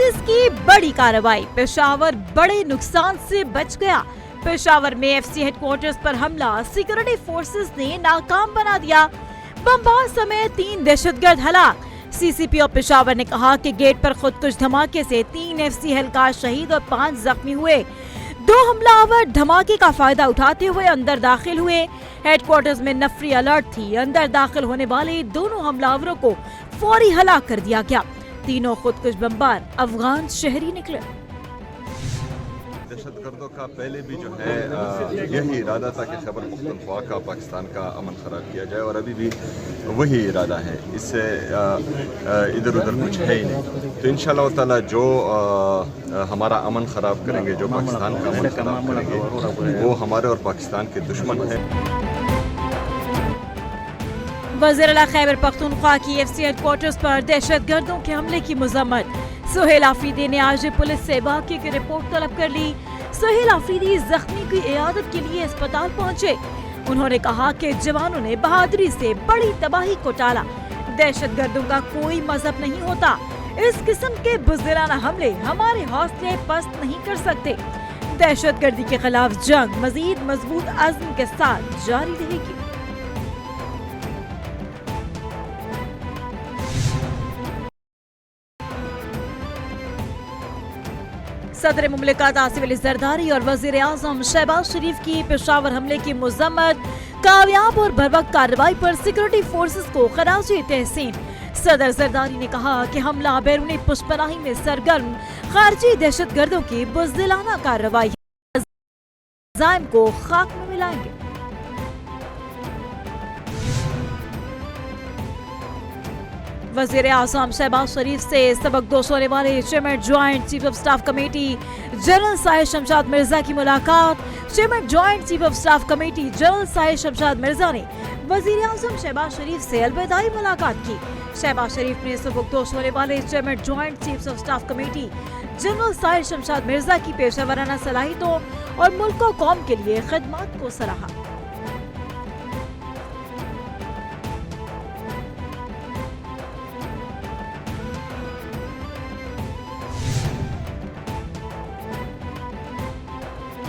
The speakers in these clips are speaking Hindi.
फोर्सेस की बड़ी कार्रवाई, पेशावर बड़े नुकसान से बच गया। पेशावर में एफसी हेडक्वार्टर्स पर हमला सिक्योरिटी फोर्सेस ने नाकाम बना दिया। बमबार समेत 3 दहशतगर्द हलाक। सीसीपी और पेशावर ने कहा कि गेट पर खुदकुश धमाके से 3 एफसी एहलकार शहीद और 5 जख्मी हुए। 2 हमलावर धमाके का फायदा उठाते हुए अंदर दाखिल हुए। हेडक्वार्टर्स में नफरी अलर्ट थी। अंदर दाखिल होने वाले दोनों हमलावरों को फौरी हलाक कर दिया गया। तीनों खुदकुश बमबार अफगान शहरी निकले। दहशतगर्दों का पहले भी जो है यही इरादा था कि खैबर पख्तूनख्वा का पाकिस्तान का अमन खराब किया जाए और अभी भी वही इरादा है। इससे इधर उधर कुछ है ही नहीं। तो इंशाअल्लाह ताला जो हमारा अमन खराब करेंगे, जो पाकिस्तान का अमन खराब करेंगे, वो हमारे और पाकिस्तान के दुश्मन है। वज़ीर आला खैबर पख्तूनख्वा की एफसी हेडक्वार्टर्स पर दहशतगर्दों के हमले की मजम्मत। सुहेल आफरीदी ने आज पुलिस से वाक़े की रिपोर्ट तलब कर ली। सुहेल आफरीदी जख्मी की इयादत के लिए अस्पताल पहुंचे। उन्होंने कहा कि जवानों ने बहादुरी से बड़ी तबाही को टाला। दहशतगर्दों का कोई मजहब नहीं होता। इस किस्म के बुज़दिलाना हमले हमारे हौसले पस्त नहीं कर सकते। दहशतगर्दी के खिलाफ जंग मजीद मजबूत अज़्म के साथ जारी रहेगी। सदर मुमलिकत आसिफ अली जरदारी और वजीर आजम शहबाज शरीफ की पेशावर हमले की मजम्मत। कामयाब और बरवक्त कार्रवाई पर सिक्योरिटी फोर्सेस को खराजे तहसीन। सदर जरदारी ने कहा कि हमला बैरूनी पुष्पनाही में सरगर्म खारजी दहशतगर्दों की बुज़दिलाना कार्रवाई जायम को खाक में मिलाएंगे। वज़ीर आज़म शहबाज शरीफ से सबकदोश होने वाले chairman joint chief of staff committee general Sahir Shamshad Mirza की मुलाकात। Chairman joint chief of staff committee general Sahir Shamshad Mirza ने वज़ीर आज़म शहबाज शरीफ से अलविदाई मुलाकात की। शहबाज शरीफ ने सबकदोश होने वाले chairman joint chief of staff committee general Sahir Shamshad Mirza की पेशेवराना सलाहियतों और मुल्क और कौम के लिए खिदमत को सराहा।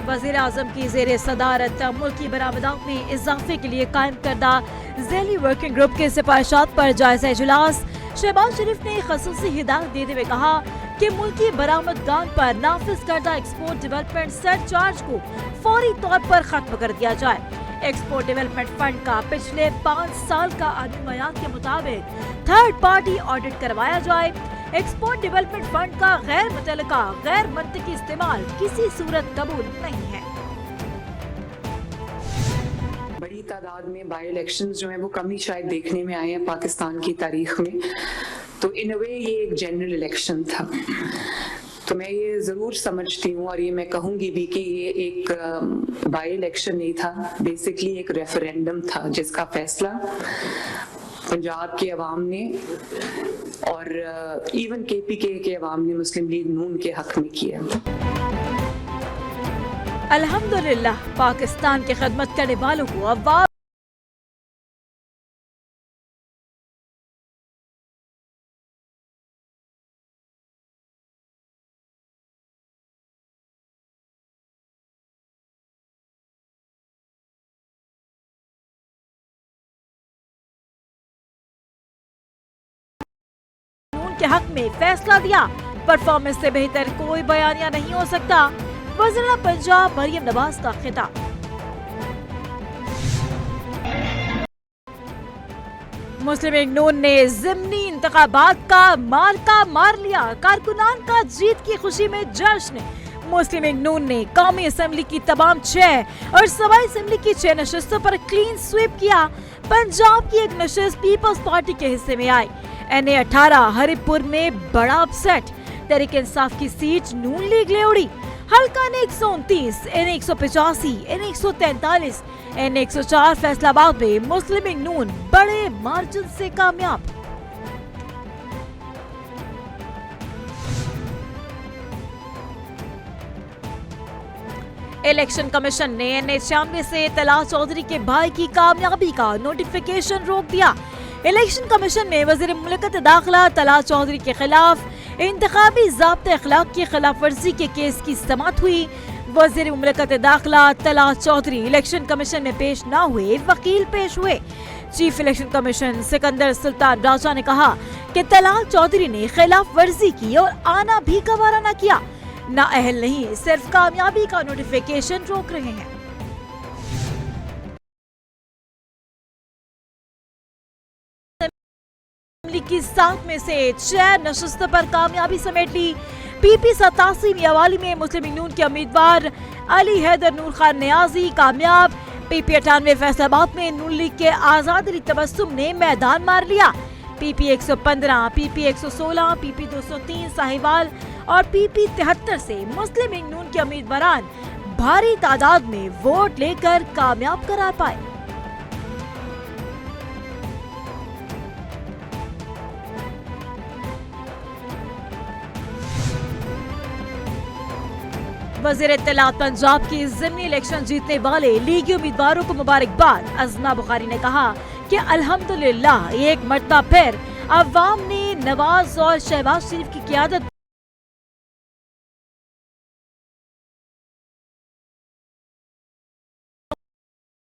वज़ीर आज़म की ज़ेरे सदारत मुल्की बरामदात में इजाफे के लिए कायम करदा ज़ैली वर्किंग ग्रुप के सिफारिशात पर जायजा इजलास। शहबाज शरीफ ने खसूसी हिदायत देते हुए कहा कि मुल्की बरामदगान पर नाफिज करदा एक्सपोर्ट डेवलपमेंट सरचार्ज को फौरी तौर पर खत्म कर दिया जाए। एक्सपोर्ट डेवलपमेंट फंड का पिछले 5 साल का आलमी मयार के मुताबिक थर्ड पार्टी ऑडिट करवाया जाए। एक्सपोर्ट डेवलपमेंट फंड का गैर मुतल्लिका गैर मंतकी इस्तेमाल किसी सूरत कबूल नहीं है। बड़ी तादाद में बाई इलेक्शंस जो है वो कमी शायद देखने में आए हैं पाकिस्तान की तारीख में। तो इन अ वे ये एक जनरल इलेक्शन था। तो मैं ये जरूर समझती हूँ और ये मैं कहूँगी भी कि ये एक बाई इलेक्शन नहीं था, बेसिकली एक रेफरेंडम था जिसका फैसला पंजाब के अवाम ने और इवन केपीके के अवाम ने मुस्लिम लीग नून के हक में किया। अल्हम्दुलिल्लाह पाकिस्तान की खिदमत करने वालों को अवाम के हक में फैसला दिया। परफॉर्मेंस से बेहतर कोई बयानिया नहीं हो सकता। वज़ीर पंजाब मरियम नवाज का खिताब। मुस्लिम लीग नून ने ज़िमनी इंतखाबात का मार लिया। कारकुनान का जीत की खुशी में जश्न। मुस्लिम लीग नून ने कौमी असम्बली की तमाम 6 और सूबाई असम्बली की 6 नशिस्तों पर क्लीन स्वीप किया। पंजाब की एक नशिस्त पीपल्स पार्टी के हिस्से में आई। NA 18 हरिपुर में बड़ा अपसेट। तहरीक इंसाफ की सीट नून लीग ले उड़ी। हल्का NA 129, NA 185, NA 143, NA 104 Faisalabad में मुस्लिम लीग नून बड़े मार्जिन से कामयाब। इलेक्शन कमीशन ने NA 96 से तला चौधरी के भाई की कामयाबी का नोटिफिकेशन रोक दिया। इलेक्शन कमीशन ने वजीर मुमलिकत दाखिला तला चौधरी के खिलाफ इंतखाबी ज़ाब्ते अखलाक की खिलाफ वर्जी के केस की समाअत हुई। वज़ीर मुमलकत दाखिला तला चौधरी इलेक्शन कमीशन में पेश न हुए, वकील पेश हुए। Chief election commission Sikandar Sultan Raja ने कहा कि तला चौधरी ने खिलाफ वर्जी की और आना भी गवारा न किया। नाअहल नहीं, सिर्फ कामयाबी का नोटिफिकेशन रोक रहे हैं। की 7 में से 6 नशस्तों पर कामयाबी समेट ली। पीपी 87 मियावाली में मुस्लिम लीग नून के उम्मीदवार अली हैदर नूर खान नियाजी कामयाब। पीपी 98 फैसलाबाद में नून लीग के आजाद अली तबस्सुम ने मैदान मार लिया। पीपी 115, पीपी 116, पीपी 203 साहिवाल और पीपी 73 से मुस्लिम लीग नून के उम्मीदवार भारी तादाद में वोट लेकर कामयाब करार पाए। वज़ीर इत्तलात पंजाब की ज़िमनी इलेक्शन जीतने वाले लीगी उम्मीदवारों को मुबारकबाद। अज़मा बुखारी ने कहा कि अल्हम्दुलिल्लाह एक मरतबा फिर अवाम ने नवाज और शहबाज शरीफ की क़ियादत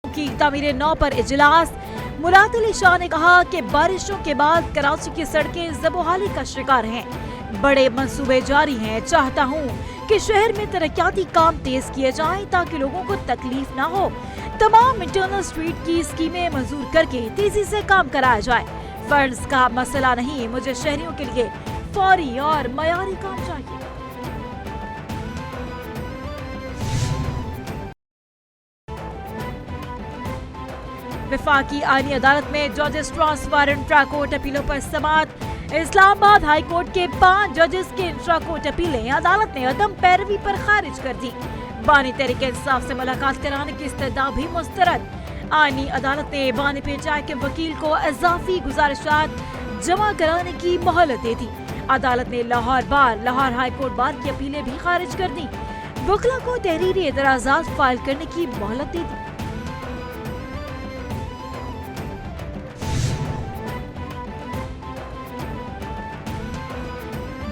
की तामीर नौ पर इजलास। मुराद अली शाह ने कहा कि बारिशों के बाद कराची की सड़कें ज़बोहाली का शिकार हैं। बड़े मंसूबे जारी हैं। चाहता हूँ कि शहर में तरक्याती काम तेज किए जाएं ताकि लोगों को तकलीफ ना हो। तमाम इंटरनल स्ट्रीट की स्कीमें मंजूर करके तेजी से काम कराया जाए। फर्ज का मसला नहीं, मुझे शहरियों के लिए फौरी और मयारी काम चाहिए। वफाकी आईनी अदालत में जजेस ट्रांसफर इंट्रा कोर्ट अपीलों पर समाअत। इस्लामाबाद हाई कोर्ट के 5 जजेस के इंट्रा कोर्ट अपीलें अदालत ने अदम पैरवी पर खारिज कर दी। बानी तहरीक इंसाफ से मुलाकात कराने की इस्तदा भी मुस्तरद। आईनी अदालत ने बानी पंचायत के वकील को इजाफी गुजारिशात जमा कराने की मोहलत दे दी। अदालत ने लाहौर हाई कोर्ट बार की अपीलें भी खारिज कर दी। वकला को तहरीरी एतराजात फाइल करने की मोहलत दे दी।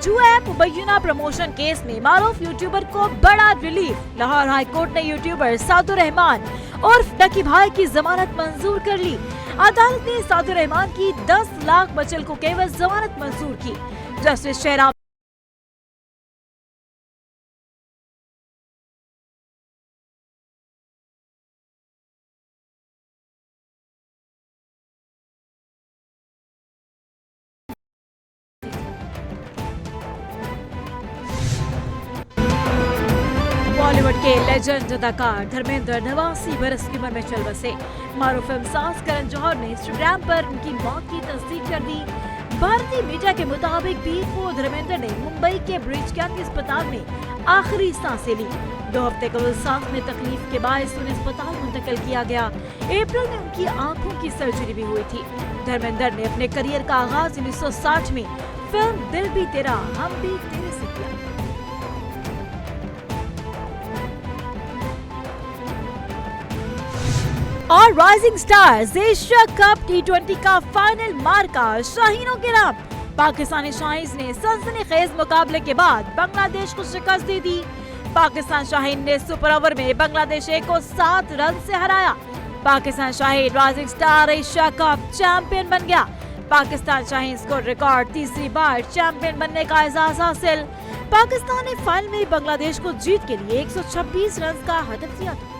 जुआ ऐप मुबैना प्रमोशन केस में मारूफ यूट्यूबर को बड़ा रिलीफ। लाहौर हाई कोर्ट ने यूट्यूबर सादुर रहमान उर्फ डकी भाई की जमानत मंजूर कर ली। अदालत ने सादुर रहमान की 10 लाख बचल को केवल जमानत मंजूर की। जस्टिस शेरा बॉलीवुड के लेजेंड अदाकार धर्मेंद्र 89 बरस की उम्र में चल बसे। मारूफ फिल्मसाज करण जौहर ने इंस्टाग्राम पर उनकी मौत की तस्दीक कर दी। भारतीय मीडिया के मुताबिक 20 को धर्मेंद्र ने मुंबई के ब्रिज कैंडी अस्पताल में आखिरी सांसें ली। 2 हफ्ते कबल सांस में तकलीफ के बायस उन्हें अस्पताल मुंतकिल किया गया। अप्रैल में उनकी आंखों की सर्जरी भी हुई थी। धर्मेंद्र ने अपने करियर का आगाज 1960 में फिल्म दिल भी तेरा हम भी तेरे से किया। और rising stars Asia cup T20 का फाइनल मार्का शाहीनों के नाम। पाकिस्तानी शाहीन ने सनसनीखेज मुकाबले के बाद बांग्लादेश को शिकस्त दे दी। पाकिस्तान शाहीन ने सुपर ओवर में बांग्लादेश को 7 रन से हराया। Pakistan Shaheen rising star Asia cup champion बन गया। पाकिस्तान शाहीन को रिकॉर्ड तीसरी बार चैंपियन बनने का एजाज हासिल। पाकिस्तान ने फाइनल में बांग्लादेश को जीत के लिए 126 रन का हदफ दिया था।